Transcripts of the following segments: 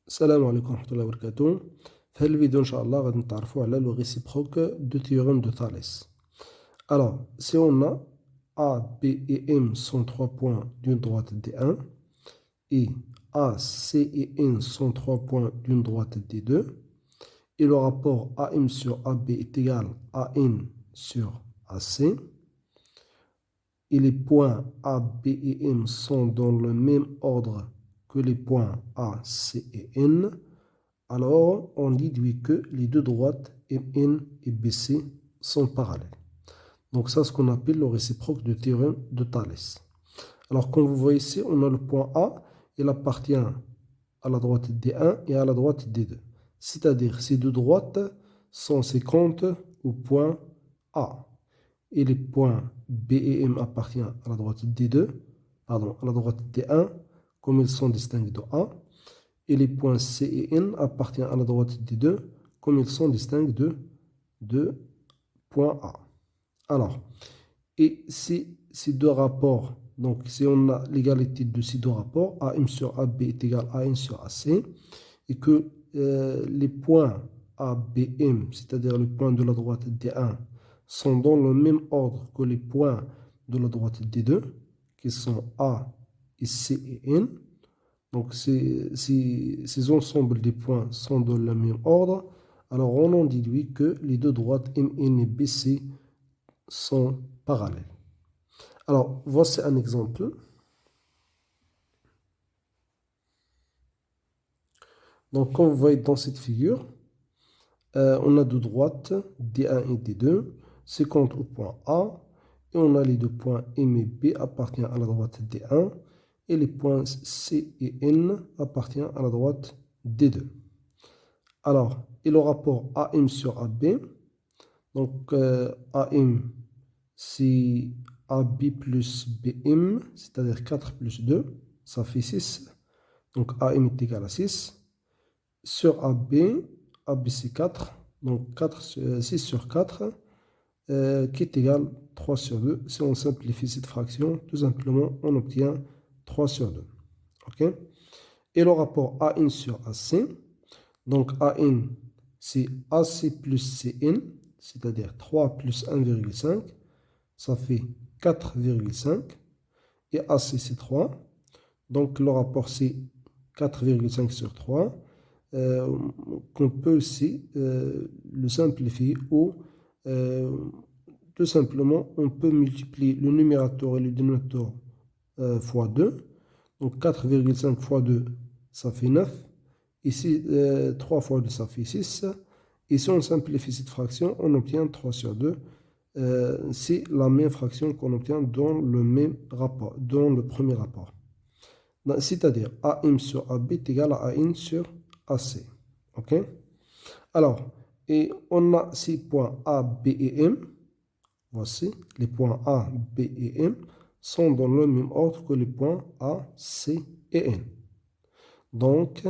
السلام عليكم ورحمة الله وبركاته. في هذا الفيديو إن شاء الله غادي نتعرفوا على لو réciproque de théorème de Thalès. Alors, si on a A, B et M sont trois points d'une droite D1 et A, C et N sont trois points d'une droite D2 et le rapport AM sur AB est égal à AN sur AC et les points A, B et M sont dans le même ordre que les points A, C et N, alors on déduit que les deux droites MN et BC sont parallèles. Donc ça, c'est ce qu'on appelle le réciproque du théorème de Thalès. Alors comme vous voyez ici, on a le point A, il appartient à la droite D1 et à la droite D2. C'est-à-dire ces deux droites sont séquentes au point A. Et les points B et M appartiennent à la droite D2, pardon, à la droite D1, comme ils sont distincts de A. Et les points C et N appartiennent à la droite D2, comme ils sont distincts de point A. Alors, et si ces deux rapports, donc si on a l'égalité de ces deux rapports, AM sur AB est égal à AN sur AC, et que les points ABM, c'est-à-dire les points de la droite D1, sont dans le même ordre que les points de la droite D2, qui sont A et C et N. Donc ces ensembles des points sont dans le même ordre. Alors on en déduit que les deux droites MN et BC sont parallèles. Alors voici un exemple. Donc comme vous voyez dans cette figure, on a deux droites D1 et D2, séquentes au point A, et on a les deux points M et B appartiennent à la droite D1, et les points C et N appartiennent à la droite D2. Alors, et le rapport AM sur AB, donc AM c'est AB plus BM, c'est-à-dire 4 plus 2, ça fait 6. Donc AM est égal à 6. Sur AB, AB c'est 4, donc 6 sur 4, qui est égal à 3 sur 2. Si on simplifie cette fraction, tout simplement, on obtient 3 sur 2. OK? Et le rapport AN sur AC, donc AN, c'est AC plus CN, c'est-à-dire 3 plus 1,5, ça fait 4,5. Et AC, c'est 3. Donc le rapport, c'est 4,5 sur 3. Qu'on peut aussi le simplifier ou tout simplement, on peut multiplier le numérateur et le dénominateur fois 2. Donc 4,5 fois 2, ça fait 9. Ici, 3 fois 2, ça fait 6. Et si on simplifie cette fraction, on obtient 3 sur 2. C'est la même fraction qu'on obtient dans le même rapport, dans le premier rapport. C'est-à-dire AM sur AB est égal à AN sur AC. OK? Alors, et on a ces points A, B et M. Voici, les points A, B et M sont dans le même ordre que les points A, C et N. Donc,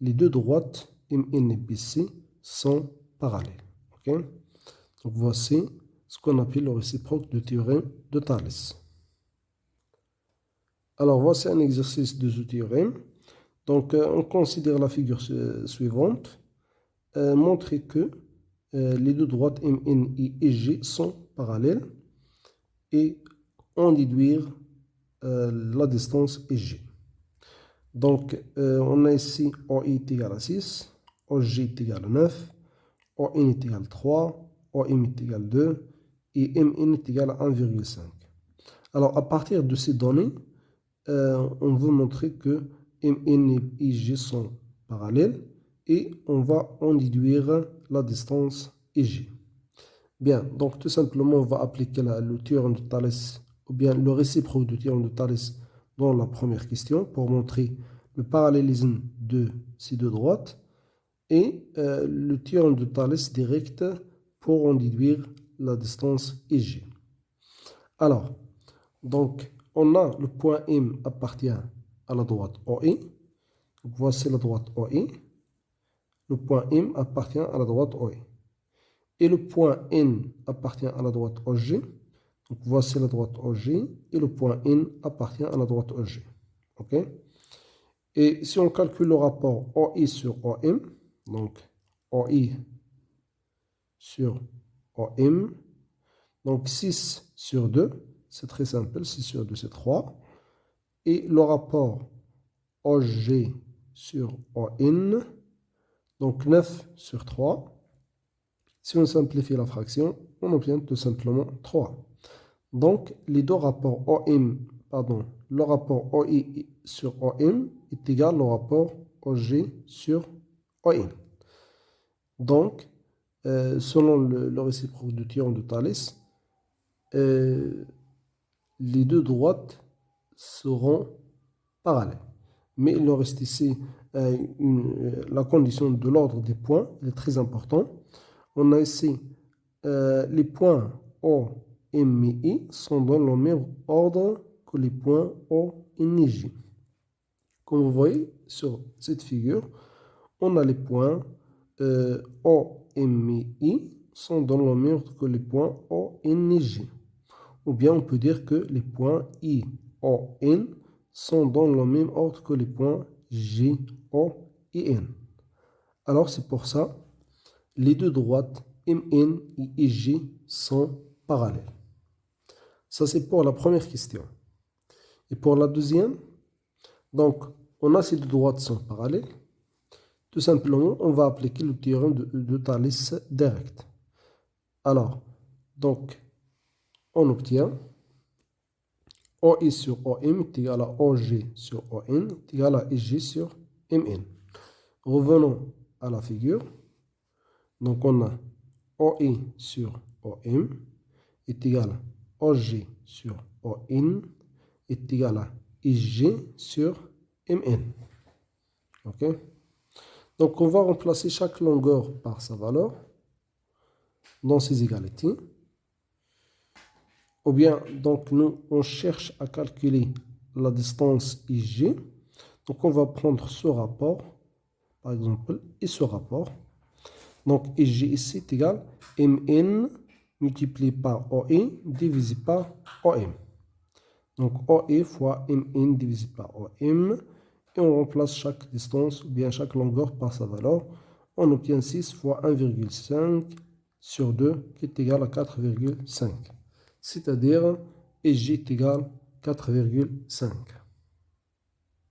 les deux droites MN et BC sont parallèles. OK? Donc, voici ce qu'on appelle le réciproque du théorème de Thalès. Alors, voici un exercice de ce théorème. Donc, on considère la figure suivante. Montrer que les deux droites MN et G sont parallèles et en déduire la distance EG. Donc, on a ici OI est égal à 6, OG est égal à 9, ON est égal à 3, OM est égal à 2 et MN est égal à 1,5. Alors, à partir de ces données, on veut montrer que MN et IG sont parallèles et on va en déduire la distance EG. Bien, donc tout simplement, on va appliquer le théorème de Thalès ou bien le réciproque du théorème de Thalès dans la première question pour montrer le parallélisme de ces deux droites et le théorème de Thalès direct pour en déduire la distance EG. Alors, donc, on a le point M appartient à la droite OE. Donc, voici la droite OE. Le point M appartient à la droite OE. Et le point N appartient à la droite OG. Donc, voici la droite OG. Et le point N appartient à la droite OG. OK? Et si on calcule le rapport OI sur OM, donc OI sur OM, donc 6 sur 2, c'est très simple, 6 sur 2 c'est 3. Et le rapport OG sur ON, donc 9 sur 3. Si on simplifie la fraction, on obtient tout simplement 3. Donc, les deux rapports OM, pardon, le rapport OI sur OM est égal au rapport OG sur ON. Donc, selon le réciproque du théorème de Thalès, les deux droites seront parallèles. Mais il nous reste ici la condition de l'ordre des points, elle est très importante. On a ici les points O, M et I sont dans le même ordre que les points O, N et J. Comme vous voyez sur cette figure, on a les points O, M et I sont dans le même ordre que les points O, N et J. Ou bien on peut dire que les points I, O, N sont dans le même ordre que les points G, O et N. Alors c'est pour ça, les deux droites MN et G sont parallèles. Ça c'est pour la première question. Et pour la deuxième, donc on a ces deux droites sont parallèles. Tout simplement, on va appliquer le théorème de Thalès direct. Alors, donc, on obtient OI sur OM est égal à OG sur ON est égal à EG sur MN. Revenons à la figure. Donc, on a OI sur OM est égal à OG sur ON est égal à EG sur MN. OK? Donc, on va remplacer chaque longueur par sa valeur dans ces égalités. Ou bien, donc, nous, on cherche à calculer la distance IG. Donc, on va prendre ce rapport, par exemple, et ce rapport. Donc, IG ici est égal à MN multiplié par OE divisé par OM. Donc, OE fois MN divisé par OM. Et on remplace chaque distance ou bien chaque longueur par sa valeur. On obtient 6 fois 1,5 sur 2 qui est égal à 4,5. C'est-à-dire EG est égal à 4,5.